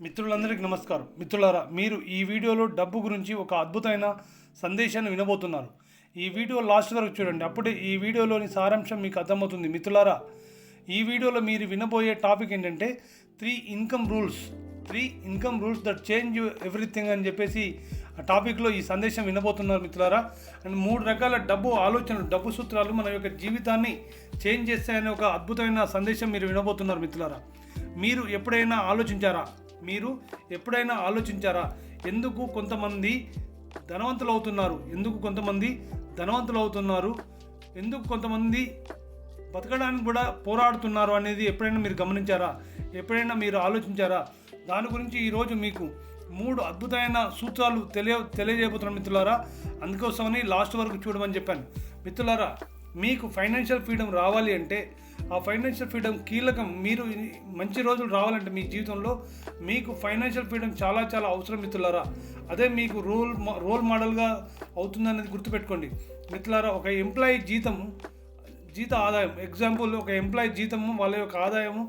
మిత్రులందరికీ నమస్కారం. మిత్రులారా, మీరు ఈ వీడియోలో డబ్బు గురించి ఒక అద్భుతమైన సందేశాన్ని వినబోతున్నారు. ఈ వీడియో లాస్ట్ వరకు చూడండి, అప్పుడే ఈ వీడియోలోని సారాంశం మీకు అర్థమవుతుంది. మిత్రులారా, ఈ వీడియోలో మీరు వినబోయే టాపిక్ ఏంటంటే three income rules that change everything అని చెప్పేసి ఆ టాపిక్లో ఈ సందేశం వినబోతున్నారు మిత్రులారా. అండ్ 3 రకాల డబ్బు ఆలోచనలు, డబ్బు సూత్రాలు మన యొక్క జీవితాన్ని చేంజ్ చేస్తాయనే ఒక అద్భుతమైన సందేశం మీరు వినబోతున్నారు మిత్రులారా. మీరు ఎప్పుడైనా ఆలోచించారా ఎందుకు కొంతమంది ధనవంతులు అవుతున్నారు, ఎందుకు కొంతమంది బతకడానికి కూడా పోరాడుతున్నారు అనేది ఎప్పుడైనా మీరు గమనించారా, ఎప్పుడైనా మీరు ఆలోచించారా? దాని గురించి ఈరోజు మీకు 3 అద్భుతమైన సూత్రాలు తెలియజేయబోతున్నాను మిత్రులారా. అందుకోసమని లాస్ట్ వరకు చూడమని చెప్పాను. మిత్రులారా, మీకు ఫైనాన్షియల్ ఫ్రీడమ్ రావాలి అంటే, ఆ ఫైనాన్షియల్ ఫ్రీడమ్ కీలకం. మీరు మంచి రోజులు రావాలంటే మీ జీవితంలో మీకు ఫైనాన్షియల్ ఫ్రీడమ్ చాలా చాలా అవసరం మిత్రులారా. అదే మీకు రోల్ మోడల్గా అవుతుందనేది గుర్తుపెట్టుకోండి మిత్రులారా. ఒక ఎంప్లాయీ జీత ఆదాయం, ఎగ్జాంపుల్ ఒక ఎంప్లాయీ జీతము, వాళ్ళ యొక్క ఆదాయము,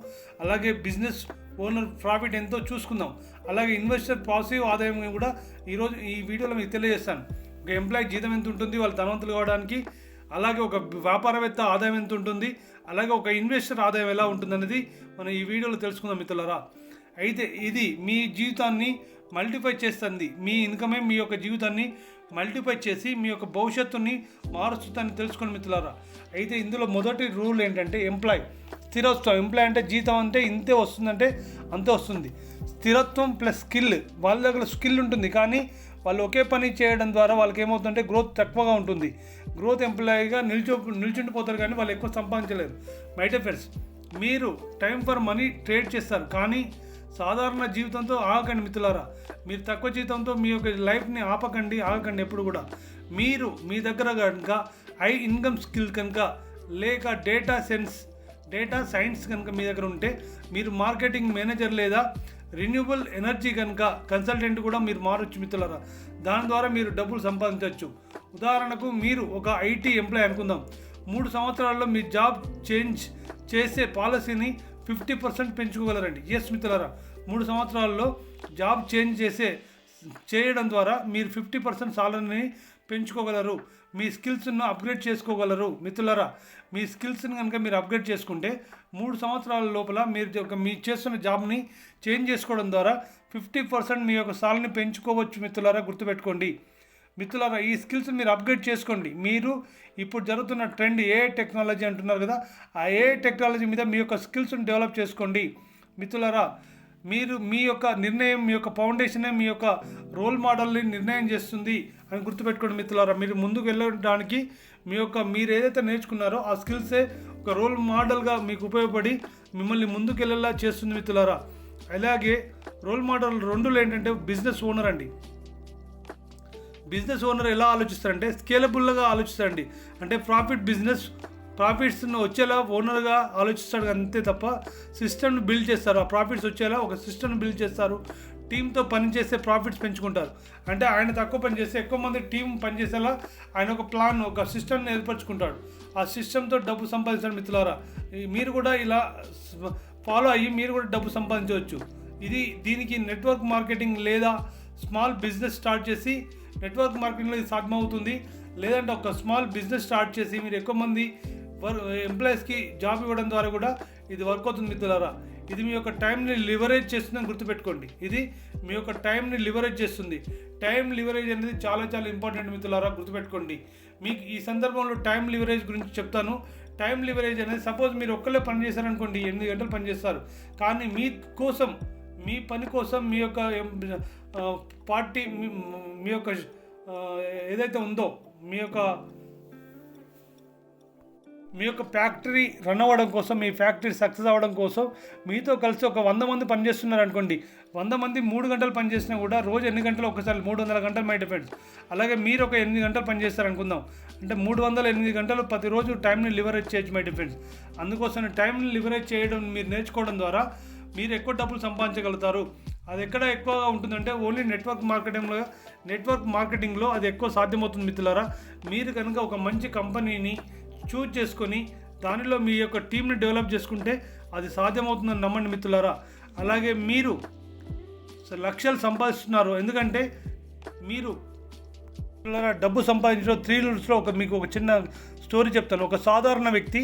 అలాగే బిజినెస్ ఓనర్ ప్రాఫిట్ ఎంతో చూసుకుందాం. అలాగే ఇన్వెస్టర్ పాసివ్ ఆదాయం కూడా ఈరోజు ఈ వీడియోలో మీకు తెలియజేస్తాను. ఒక ఎంప్లాయీ జీతం ఎంత ఉంటుంది వాళ్ళ ధనవంతులు కావడానికి, అలాగే ఒక వ్యాపారవేత్త ఆదాయం ఎంత ఉంటుంది, అలాగే ఒక ఇన్వెస్టర్ ఆదాయం ఎలా ఉంటుందనేది మనం ఈ వీడియోలో తెలుసుకుందాం మిత్రులారా. అయితే ఇది మీ జీవితాన్ని మల్టిఫై చేస్తుంది. మీ ఇన్కమే మీ యొక్క జీవితాన్ని మల్టిఫై చేసి మీ యొక్క భవిష్యత్తుని మారుస్తుందని తెలుసుకోండి మిత్రులారా. అయితే ఇందులో మొదటి రూల్ ఏంటంటే స్థిరత్వం. ఎంప్లాయ్ అంటే జీతం అంటే ఇంతే వస్తుందంటే అంతే వస్తుంది. స్థిరత్వం ప్లస్ స్కిల్. వాళ్ళ దగ్గర స్కిల్ ఉంటుంది, కానీ ఒకే పని చేయడం ద్వారా వాళ్ళకి ఏమవుతుందంటే గ్రోత్ తక్కువగా ఉంటుంది. గ్రోత్ ఎంప్లాయీగా నిల్చుండిపోతారు, కానీ వాళ్ళు ఎక్కువ సంపాదించలేరు. మై డియర్ ఫ్రెండ్స్, మీరు టైం ఫర్ మనీ ట్రేడ్ చేస్తారు, కానీ సాధారణ జీవితంతో ఆగకండి మిత్రులారా. మీరు తక్కువ జీతంతో మీ యొక్క లైఫ్ని ఆగకండి ఎప్పుడు కూడా. మీరు మీ దగ్గర కనుక హై ఇన్కమ్ స్కిల్ కనుక, లేక డేటా సైన్స్ కనుక మీ దగ్గర ఉంటే, మీరు మార్కెటింగ్ మేనేజర్ లేదా రిన్యూవబుల్ ఎనర్జీ కనుక కన్సల్టెంట్ కూడా మీరు మారొచ్చు మిత్రులారా. దాని ద్వారా మీరు డబ్బులు సంపాదించవచ్చు. ఉదాహరణకు, మీరు ఒక ఐటీ ఎంప్లాయ్ అనుకుందాం. 3 సంవత్సరాల్లో మీ జాబ్ చేంజ్ చేసే పాలసీని 50% పెంచుకోగలరండి. ఎస్ మిత్రులారా, 3 సంవత్సరాల్లో జాబ్ చేంజ్ చేయడం ద్వారా మీరు 50% సాలరీని పెంచుకోగలరు. మీ స్కిల్స్ను అప్గ్రేడ్ చేసుకోగలరు మిత్రులారా. మీ స్కిల్స్ని కనుక మీరు అప్గ్రేడ్ చేసుకుంటే 3 సంవత్సరాల లోపల మీరు చేస్తున్న జాబ్ని చేంజ్ చేసుకోవడం ద్వారా 50% మీ యొక్క సాలరీని పెంచుకోవచ్చు మిత్రులారా. గుర్తుపెట్టుకోండి మిత్రులారా, ఈ స్కిల్స్ మీరు అప్గ్రేడ్ చేసుకోండి. మీరు ఇప్పుడు జరుగుతున్న ట్రెండ్ ఏఐ టెక్నాలజీ అంటున్నారు కదా, ఆ ఏఐ టెక్నాలజీ మీద మీ యొక్క స్కిల్స్ని డెవలప్ చేసుకోండి మిత్రులారా. మీరు మీ యొక్క నిర్ణయం, మీ యొక్క ఫౌండేషనే మీ యొక్క రోల్ మోడల్ని నిర్ణయం చేస్తుంది అని గుర్తుపెట్టుకోండి మిత్రులారా. మీరు ముందుకు వెళ్ళడానికి మీరు ఏదైతే నేర్చుకున్నారో ఆ స్కిల్సే ఒక రోల్ మోడల్గా మీకు ఉపయోగపడి మిమ్మల్ని ముందుకు వెళ్ళేలా చేస్తుంది మిత్రులారా. అలాగే రోల్ మోడల్ 2లో ఏంటంటే బిజినెస్ ఓనర్ అండి. బిజినెస్ ఓనర్ ఎలా ఆలోచిస్తారంటే స్కేలబుల్గా ఆలోచిస్తారండి. అంటే ప్రాఫిట్స్ను వచ్చేలా ఓనర్గా ఆలోచిస్తాడు, అంతే తప్ప సిస్టమ్ని బిల్డ్ చేస్తారు. ఆ ప్రాఫిట్స్ వచ్చేలా ఒక సిస్టమ్ని బిల్డ్ చేస్తారు. టీంతో పనిచేస్తే ప్రాఫిట్స్ పెంచుకుంటారు. అంటే ఆయన తక్కువ పని చేస్తే ఎక్కువ మంది టీం పనిచేసేలా ఆయన ఒక ప్లాన్, ఒక సిస్టమ్ని ఏర్పరచుకుంటాడు. ఆ సిస్టమ్తో డబ్బు సంపాదించాడు మిత్రులారా. మీరు కూడా ఇలా ఫాలో అయ్యి మీరు కూడా డబ్బు సంపాదించవచ్చు. దీనికి నెట్వర్క్ మార్కెటింగ్ లేదా స్మాల్ బిజినెస్ స్టార్ట్ చేసి, నెట్వర్క్ మార్కెటింగ్లో ఇది సాధ్యమవుతుంది. లేదంటే ఒక స్మాల్ బిజినెస్ స్టార్ట్ చేసి మీరు ఎక్కువ మంది ఎంప్లాయీస్కి జాబ్ ఇవ్వడం ద్వారా కూడా ఇది వర్క్ అవుతుంది మిత్రులారా. ఇది మీ యొక్క టైంని లివరేజ్ చేస్తుందని గుర్తుపెట్టుకోండి. ఇది మీ యొక్క టైంని లివరేజ్ చేస్తుంది. టైం లివరేజ్ అనేది చాలా చాలా ఇంపార్టెంట్ మిత్రులారా, గుర్తుపెట్టుకోండి. మీకు ఈ సందర్భంలో టైం లివరేజ్ గురించి చెప్తాను. టైం లివరేజ్ అనేది, సపోజ్ మీరు ఒక్కళ్ళే పని చేశారనుకోండి, 8 గంటలు పని చేస్తారు, కానీ మీ పని కోసం మీ యొక్క పార్టీ, మీ యొక్క ఏదైతే ఉందో మీ యొక్క ఫ్యాక్టరీ రన్ అవ్వడం కోసం, మీ ఫ్యాక్టరీ సక్సెస్ అవ్వడం కోసం మీతో కలిసి ఒక 100 మంది పనిచేస్తున్నారు అనుకోండి. 100 మంది 3 గంటలు పనిచేసినా కూడా రోజు ఎన్ని గంటలు, ఒకసారి 300 గంటలు మై డిపెండ్స్. అలాగే మీరు ఒక 8 గంటలు పనిచేస్తారు అనుకుందాం, అంటే 308 గంటలు ప్రతిరోజు టైంని లివరేజ్ చేయొచ్చు మై డిపెండ్స్. అందుకోసం టైంని లివరేజ్ చేయడం మీరు నేర్చుకోవడం ద్వారా మీరు ఎక్కువ డబ్బులు సంపాదించగలుగుతారు. అది ఎక్కడ ఎక్కువగా ఉంటుందంటే ఓన్లీ నెట్వర్క్ మార్కెటింగ్లో అది ఎక్కువ సాధ్యమవుతుంది మిత్రులారా. మీరు కనుక ఒక మంచి కంపెనీని చూజ్ చేసుకొని దానిలో మీ యొక్క టీంని డెవలప్ చేసుకుంటే అది సాధ్యమవుతుందని నమ్మండి మిత్రులారా. అలాగే మీరు లక్షలు సంపాదిస్తున్నారు. ఎందుకంటే మీరు డబ్బు సంపాదించడం 3 రూల్స్లో మీకు ఒక చిన్న స్టోరీ చెప్తాను. ఒక సాధారణ వ్యక్తి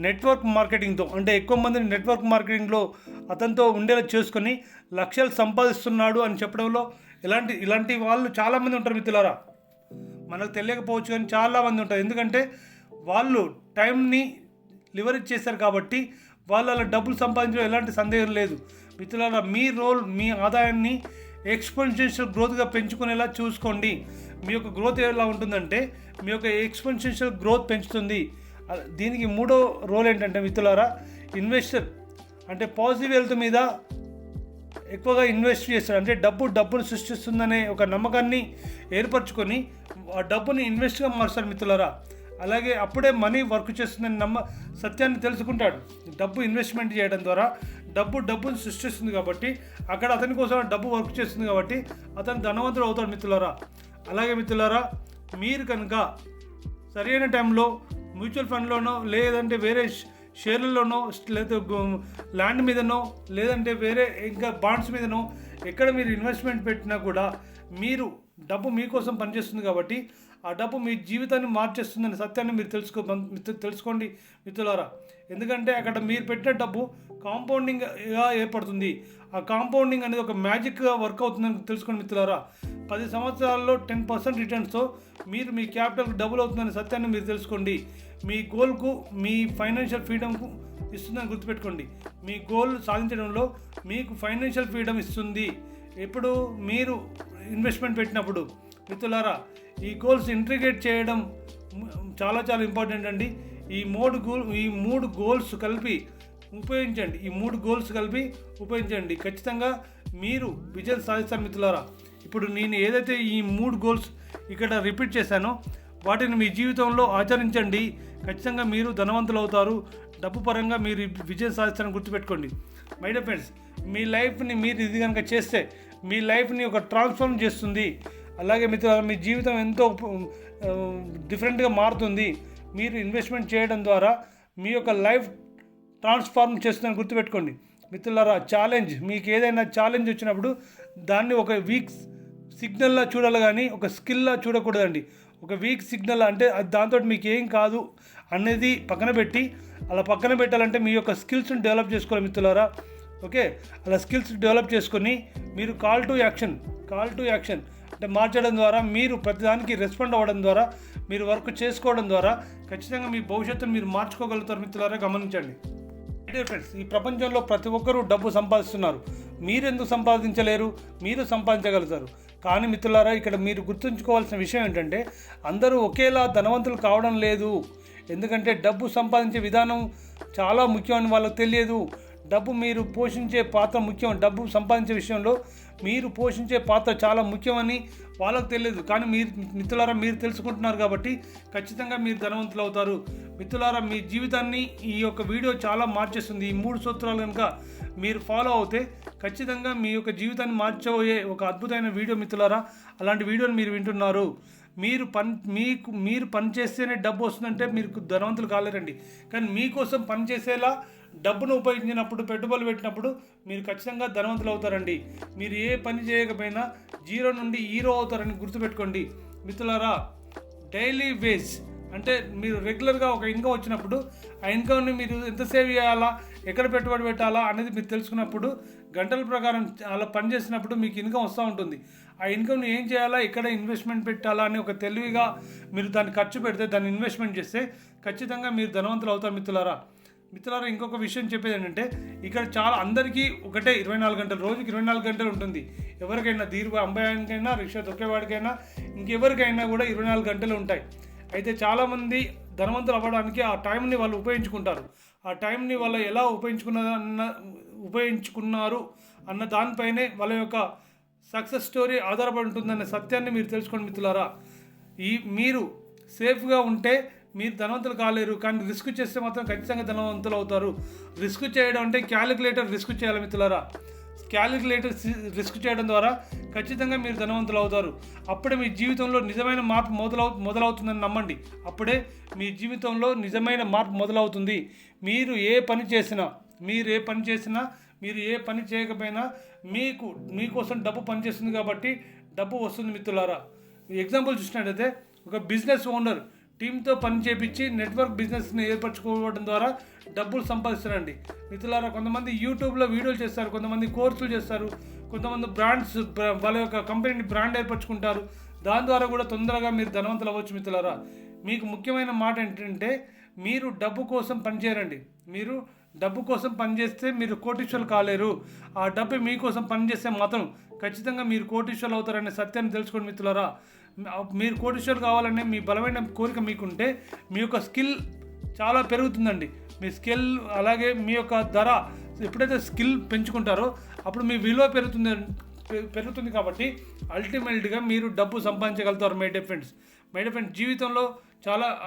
నెట్వర్క్ మార్కెటింగ్తో, అంటే ఎక్కువ మందిని నెట్వర్క్ మార్కెటింగ్లో అతనితో ఉండేలా చేసుకొని లక్షలు సంపాదిస్తున్నాడు అని చెప్పడంలో ఇలాంటి వాళ్ళు చాలామంది ఉంటారు మిత్రులారా. మనకు తెలియకపోవచ్చు కానీ చాలామంది ఉంటారు. ఎందుకంటే వాళ్ళు టైంని లివరేజ్ చేశారు కాబట్టి వాళ్ళు అలా డబ్బులు సంపాదించడం ఎలాంటి సందేహం లేదు మిత్రులారా. మీ ఆదాయాన్ని ఎక్స్పోనెన్షియల్ గ్రోత్గా పెంచుకునేలా చూసుకోండి. మీ యొక్క గ్రోత్ ఎలా ఉంటుందంటే మీ యొక్క ఎక్స్పోనెన్షియల్ గ్రోత్ పెంచుతుంది. దీనికి మూడో రోల్ ఏంటంటే మిత్రులారా, ఇన్వెస్టర్ అంటే పాజిటివ్ హెల్త్ మీద ఎక్కువగా ఇన్వెస్ట్ చేస్తాడు. అంటే డబ్బును సృష్టిస్తుందనే ఒక నమ్మకాన్ని ఏర్పరచుకొని ఆ డబ్బుని ఇన్వెస్ట్గా మారుస్తాడు మిత్రులారా. అలాగే అప్పుడే మనీ వర్క్ చేస్తుందని సత్యాన్ని తెలుసుకుంటాడు. డబ్బు ఇన్వెస్ట్మెంట్ చేయడం ద్వారా డబ్బును సృష్టిస్తుంది కాబట్టి అక్కడ అతని కోసం డబ్బు వర్క్ చేస్తుంది కాబట్టి అతను ధనవంతుడు అవుతాడు మిత్రులారా. అలాగే మిత్రులారా, మీరు కనుక సరైన టైంలో మ్యూచువల్ ఫండ్లోనో లేదంటే వేరే షేర్లలోనో లేదా ల్యాండ్ మీదనో లేదంటే వేరే ఇంకా బాండ్స్ మీదనో ఎక్కడ మీరు ఇన్వెస్ట్మెంట్ పెట్టినా కూడా డబ్బు మీకోసం పనిచేస్తుంది కాబట్టి ఆ డబ్బు మీ జీవితాన్ని మార్చేస్తుందనే సత్యాన్ని మీరు తెలుసుకోండి మిత్రులారా. ఎందుకంటే అక్కడ మీరు పెట్టిన డబ్బు కాంపౌండింగ్గా ఏర్పడుతుంది. ఆ కాంపౌండింగ్ అనేది ఒక మ్యాజిక్గా వర్క్ అవుతుందని తెలుసుకోండి మిత్రులారా. 10 సంవత్సరాల్లో 10% రిటర్న్స్తో మీ క్యాపిటల్ డబుల్ అవుతుందనే సత్యాన్ని మీరు తెలుసుకోండి. మీ గోల్కు మీ ఫైనాన్షియల్ ఫ్రీడమ్కు ఇస్తుందని గుర్తుపెట్టుకోండి. మీ గోల్ సాధించడంలో మీకు ఫైనాన్షియల్ ఫ్రీడమ్ ఇస్తుంది ఎప్పుడు మీరు ఇన్వెస్ట్మెంట్ పెట్టినప్పుడు. మిత్రులారా, ఈ గోల్స్ ఇంటిగ్రేట్ చేయడం చాలా చాలా ఇంపార్టెంట్ అండి. ఈ మూడు గోల్స్ కలిపి ఉపయోగించండి. ఖచ్చితంగా మీరు విజయం సాధిస్తారు మిత్రులారా. ఇప్పుడు నేను ఏదైతే ఈ 3 గోల్స్ ఇక్కడ రిపీట్ చేశానో వాటిని మీ జీవితంలో ఆచరించండి. ఖచ్చితంగా మీరు ధనవంతులు అవుతారు. డబ్బు పరంగా మీరు విజయం సాధిస్తారని గుర్తుపెట్టుకోండి. మై డియర్ ఫ్రెండ్స్, మీ లైఫ్ని మీరు ఇది కనుక చేస్తే మీ లైఫ్ని ఒక ట్రాన్స్ఫార్మ్ చేస్తుంది. అలాగే మిత్రులారా, మీ జీవితం ఎంతో డిఫరెంట్గా మారుతుంది. మీరు ఇన్వెస్ట్మెంట్ చేయడం ద్వారా మీ యొక్క లైఫ్ ట్రాన్స్ఫార్మ్ చేస్తుందని గుర్తుపెట్టుకోండి మిత్రులారా. మీకు ఏదైనా ఛాలెంజ్ వచ్చినప్పుడు దాన్ని ఒక వీక్ సిగ్నల్లా చూడాలి కానీ ఒక స్కిల్లా చూడకూడదండి. ఒక వీక్ సిగ్నల్ అంటే దాంతో మీకు ఏం కాదు అనేది పక్కన పెట్టాలంటే మీ యొక్క స్కిల్స్ని డెవలప్ చేసుకోవాలి మిత్రులారా. ఓకే, అలా స్కిల్స్ డెవలప్ చేసుకొని మీరు కాల్ టు యాక్షన్ అంటే మార్చడం ద్వారా మీరు ప్రతిదానికి రెస్పాండ్ అవ్వడం ద్వారా మీరు వర్క్ చేసుకోవడం ద్వారా ఖచ్చితంగా మీ భవిష్యత్తును మీరు మార్చుకోగలుగుతారు మిత్రులారా. గమనించండి ఫ్రెండ్స్, ఈ ప్రపంచంలో ప్రతి ఒక్కరూ డబ్బు సంపాదిస్తున్నారు. మీరు ఎందుకు సంపాదించలేరు? మీరు సంపాదించగలుగుతారు. కానీ మిత్రులారా, ఇక్కడ మీరు గుర్తుంచుకోవాల్సిన విషయం ఏంటంటే అందరూ ఒకేలా ధనవంతులు కావడం లేదు. ఎందుకంటే డబ్బు సంపాదించే విధానం చాలా ముఖ్యమని వాళ్ళకి తెలియదు. డబ్బు మీరు పోషించే పాత్ర ముఖ్యం. డబ్బు సంపాదించే విషయంలో మీరు పోషించే పాత్ర చాలా ముఖ్యమని వాళ్ళకు తెలియదు. కానీ మిత్రులారా, మీరు తెలుసుకుంటున్నారు కాబట్టి ఖచ్చితంగా మీరు ధనవంతులు అవుతారు. మిత్రులారా, మీ జీవితాన్ని ఈ యొక్క వీడియో చాలా మార్చేస్తుంది. ఈ 3 సూత్రాలు కనుక మీరు ఫాలో అవుతే ఖచ్చితంగా మీ యొక్క జీవితాన్ని మార్చబోయే ఒక అద్భుతమైన వీడియో మిత్రులారా. అలాంటి వీడియోని మీరు వింటున్నారు. మీరు పని చేస్తేనే డబ్బు వస్తుందంటే మీరు ధనవంతులు కాలేరండి. కానీ మీకోసం పని చేసేలా డబ్బును ఉపయోగించినప్పుడు, పెట్టుబడులు పెట్టినప్పుడు మీరు ఖచ్చితంగా ధనవంతులు అవుతారండి. మీరు ఏ పని చేయకపోయినా 0 నుండి హీరో అవుతారని గుర్తుపెట్టుకోండి మిత్రులారా. డైలీ వేజ్ అంటే మీరు రెగ్యులర్గా ఒక ఇన్కమ్ వచ్చినప్పుడు ఆ ఇన్కమ్ని మీరు ఎంత సేవ్ చేయాలా, ఎక్కడ పెట్టుబడి పెట్టాలా అనేది మీరు తెలుసుకున్నప్పుడు గంటల ప్రకారం అలా పనిచేసినప్పుడు మీకు ఇన్కమ్ వస్తూ ఉంటుంది. ఆ ఇన్కమ్ని ఏం చేయాలా, ఎక్కడ ఇన్వెస్ట్మెంట్ పెట్టాలా అని ఒక తెలివిగా మీరు దాన్ని ఖర్చు పెడితే, దాన్ని ఇన్వెస్ట్మెంట్ చేస్తే ఖచ్చితంగా మీరు ధనవంతులు అవుతారు మిత్రులారా. ఇంకొక విషయం చెప్పేది ఏంటంటే ఇక్కడ చాలా అందరికీ ఒకటే 24 గంటలు, రోజుకి 24 గంటలు ఉంటుంది. ఎవరికైనా అంబాయానికైనా, రిక్షా తొక్కేవాడికైనా, ఇంకెవరికైనా కూడా 24 గంటలు ఉంటాయి. అయితే చాలామంది ధనవంతులు అవ్వడానికి ఆ టైంని వాళ్ళు ఉపయోగించుకుంటారు. ఆ టైంని వాళ్ళు ఎలా ఉపయోగించుకున్నారు అన్న దానిపైనే వాళ్ళ యొక్క సక్సెస్ స్టోరీ ఆధారపడి ఉంటుందనే సత్యాన్ని మీరు తెలుసుకోండి మిత్రులారా. మీరు సేఫ్గా ఉంటే మీరు ధనవంతులు కాలేరు, కానీ రిస్క్ చేస్తే మాత్రం ఖచ్చితంగా ధనవంతులు అవుతారు. రిస్క్ చేయడం అంటే క్యాలిక్యులేటర్ రిస్క్ చేయాలి మిత్రులారా. క్యాలిక్యులేటర్ రిస్క్ చేయడం ద్వారా ఖచ్చితంగా మీరు ధనవంతులు అవుతారు. అప్పుడే మీ జీవితంలో నిజమైన మార్పు మొదలవుతుందని నమ్మండి. అప్పుడే మీ జీవితంలో నిజమైన మార్పు మొదలవుతుంది. మీరు ఏ పని చేసినా మీరు ఏ పని చేయకపోయినా మీకోసం డబ్బు పనిచేస్తుంది కాబట్టి డబ్బు వస్తుంది మిత్రులారా. ఎగ్జాంపుల్ చూసినట్టయితే ఒక బిజినెస్ ఓనర్ టీంతో పని చేపించి నెట్వర్క్ బిజినెస్ని ఏర్పరచుకోవడం ద్వారా డబ్బులు సంపాదిస్తారండి మిత్రులారా. కొంతమంది యూట్యూబ్లో వీడియోలు చేస్తారు, కొంతమంది కోర్సులు చేస్తారు, కొంతమంది వాళ్ళ యొక్క కంపెనీని బ్రాండ్ ఏర్పరచుకుంటారు. దాని ద్వారా కూడా తొందరగా మీరు ధనవంతులు అవ్వచ్చు మిత్రులారా. మీకు ముఖ్యమైన మాట ఏంటంటే మీరు డబ్బు కోసం పనిచేయరండి. మీరు డబ్బు కోసం పనిచేస్తే మీరు కోటీశ్వరులు కాలేరు. ఆ డబ్బు మీకోసం పనిచేస్తే మాత్రం ఖచ్చితంగా మీరు కోటీశ్వరులు అవుతారనే సత్యాన్ని తెలుసుకోండి మిత్రులారా. మీరు కోటీశ్వరులు కావాలనే మీ బలమైన కోరిక మీకుంటే మీ యొక్క స్కిల్ చాలా పెరుగుతుందండి. మీ స్కిల్ అలాగే మీ యొక్క ధర ఎప్పుడైతే స్కిల్ పెంచుకుంటారో అప్పుడు మీ విలువ పెరుగుతుంది కాబట్టి అల్టిమేట్గా మీరు డబ్బు సంపాదించగలుగుతారు. మై డియర్ ఫ్రెండ్స్, జీవితంలో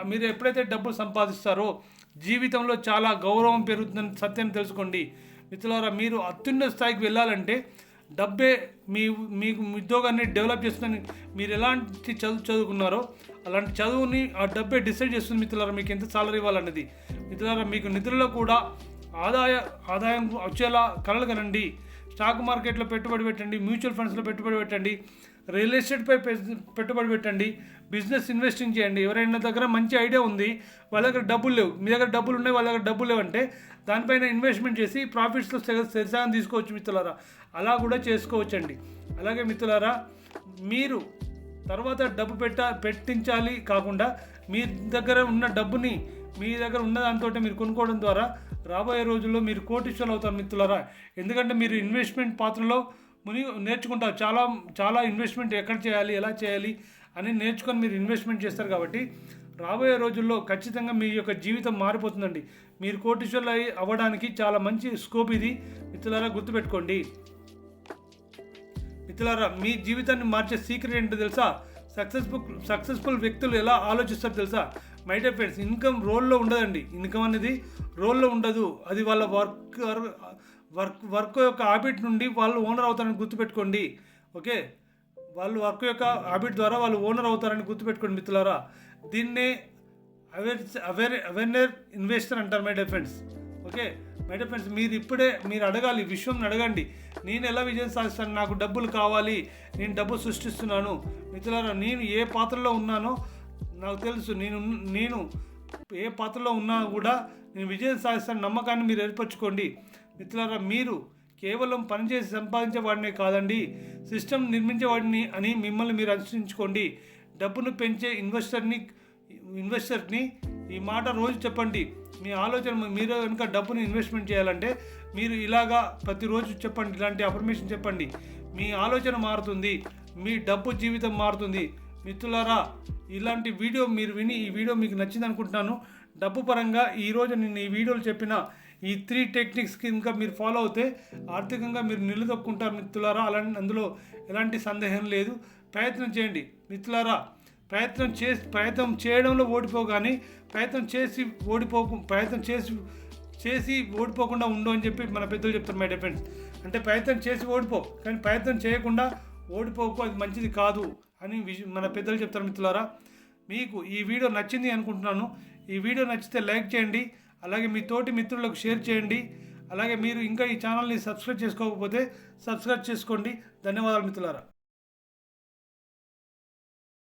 మీరు ఎప్పుడైతే డబ్బు సంపాదిస్తారో జీవితంలో చాలా గౌరవం పెరుగుతుందని సత్యాన్ని తెలుసుకోండి మిత్రులారా. మీరు అత్యున్నత స్థాయికి వెళ్ళాలంటే డబ్బే మీకు ఉద్యోగాన్ని డెవలప్ చేస్తుందని మీరు ఎలాంటి చదువుకున్నారో అలాంటి చదువుని ఆ డబ్బే డిసైడ్ చేస్తుంది మిత్రులారా. మీకు ఎంత సాలరీ ఇవ్వాలన్నది మిత్రులారా. మీకు నిధులలో కూడా ఆదాయం వచ్చేలా కలలు కనండి. స్టాక్ మార్కెట్లో పెట్టుబడి పెట్టండి, మ్యూచువల్ ఫండ్స్లో పెట్టుబడి పెట్టండి, రియల్ ఎస్టేట్పై పెట్టుబడి పెట్టండి, బిజినెస్ ఇన్వెస్టింగ్ చేయండి. ఎవరైనా దగ్గర మంచి ఐడియా ఉంది, వాళ్ళ దగ్గర డబ్బులు లేవు, మీ దగ్గర డబ్బులు ఉన్నాయి, వాళ్ళ దగ్గర డబ్బులు లేవంటే దానిపైన ఇన్వెస్ట్మెంట్ చేసి ప్రాఫిట్స్లో సరిసగం తీసుకోవచ్చు మిత్రులారా. అలా కూడా చేసుకోవచ్చండి. అలాగే మిత్రులారా, మీరు తర్వాత డబ్బు పెట్టించాలి కాకుండా మీ దగ్గర ఉన్న డబ్బుని మీ దగ్గర ఉన్న దాంతో మీరు కొనుక్కోవడం ద్వారా రాబోయే రోజుల్లో మీరు కోటీశ్వరులు అవుతారు మిత్రులారా. ఎందుకంటే మీరు ఇన్వెస్ట్మెంట్ పాత్రలో నేర్చుకుంటారు. చాలా ఇన్వెస్ట్మెంట్ ఎక్కడ చేయాలి, ఎలా చేయాలి అని నేర్చుకొని మీరు ఇన్వెస్ట్మెంట్ చేస్తారు కాబట్టి రాబోయే రోజుల్లో ఖచ్చితంగా మీ యొక్క జీవితం మారిపోతుందండి. మీరు కోటీశ్వరులు అవ్వడానికి చాలా మంచి స్కోప్ ఇది మిత్రులారా, గుర్తుపెట్టుకోండి మిత్రులారా. మీ జీవితాన్ని మార్చే సీక్రెట్ ఏంటో తెలుసా? సక్సెస్ఫుల్ వ్యక్తులు ఎలా ఆలోచిస్తారో తెలుసా? మై డియర్ ఫ్రెండ్స్, ఇన్కమ్ రోల్లో ఉండదండి. ఇన్కమ్ అనేది రోల్లో ఉండదు. అది వాళ్ళ వర్క్ యొక్క హ్యాబిట్ నుండి వాళ్ళు ఓనర్ అవుతారని గుర్తుపెట్టుకోండి. ఓకే, వాళ్ళు వర్క్ యొక్క హ్యాబిట్ ద్వారా వాళ్ళు ఓనర్ అవుతారని గుర్తుపెట్టుకోండి మిత్రులారా. దీన్నే అవేర్నెస్ ఇన్వెస్టర్ అంటారు my dear friends. Okay my dear friends, మీరు అడగాలి, విశ్వం అడగండి, నేను ఎలా విజయం సాధిస్తాను, నాకు డబ్బులు కావాలి, నేను డబ్బు సృష్టిస్తున్నాను మిత్రులారా. నేను ఏ పాత్రలో ఉన్నానో నాకు తెలుసు. నేను ఏ పాత్రలో ఉన్నా కూడా నేను విజయం సాధిస్తాను నమ్మకాన్ని మీరు ఏర్పరచుకోండి మిత్రులారా. మీరు కేవలం పనిచేసి సంపాదించే వాడినే కాదండి, సిస్టమ్ నిర్మించేవాడిని అని మిమ్మల్ని మీరు అనుసరించుకోండి. డబ్బును పెంచే ఇన్వెస్టర్ని ఈ మాట రోజు చెప్పండి. మీ ఆలోచన మీరు కనుక డబ్బుని ఇన్వెస్ట్మెంట్ చేయాలంటే మీరు ఇలాగా ప్రతిరోజు చెప్పండి, ఇలాంటి అఫర్మేషన్ చెప్పండి. మీ ఆలోచన మారుతుంది, మీ డబ్బు జీవితం మారుతుంది మిత్రులారా. ఇలాంటి వీడియో మీరు విని ఈ వీడియో మీకు నచ్చింది అనుకుంటున్నాను. డబ్బు పరంగా ఈరోజు నేను ఈ వీడియోలో చెప్పిన ఈ 3 టెక్నిక్స్కి ఇంకా మీరు ఫాలో అవుతే ఆర్థికంగా మీరు నిలదొక్కుంటారు మిత్రులారా. అందులో ఎలాంటి సందేహం లేదు. ప్రయత్నం చేయండి మిత్రులారా. ప్రయత్నం చేయడంలో ఓడిపోగానే ప్రయత్నం చేసి ఓడిపోకుండా ఉండు అని చెప్పి మన పెద్దలు చెప్తారు మై డియర్ ఫ్రెండ్స్. అంటే ప్రయత్నం చేసి ఓడిపో, కానీ ప్రయత్నం చేయకుండా ఓడిపోకు, అది మంచిది కాదు అని మన పెద్దలు చెప్తారు మిత్రులారా. మీకు ఈ వీడియో నచ్చింది అనుకుంటున్నాను. ఈ వీడియో నచ్చితే లైక్ చేయండి, అలాగే మీ తోటి మిత్రులకు షేర్ చేయండి. అలాగే మీరు ఇంకా ఈ ఛానల్ని సబ్స్క్రైబ్ చేసుకోకపోతే సబ్స్క్రైబ్ చేసుకోండి. ధన్యవాదాలు మిత్రులారా.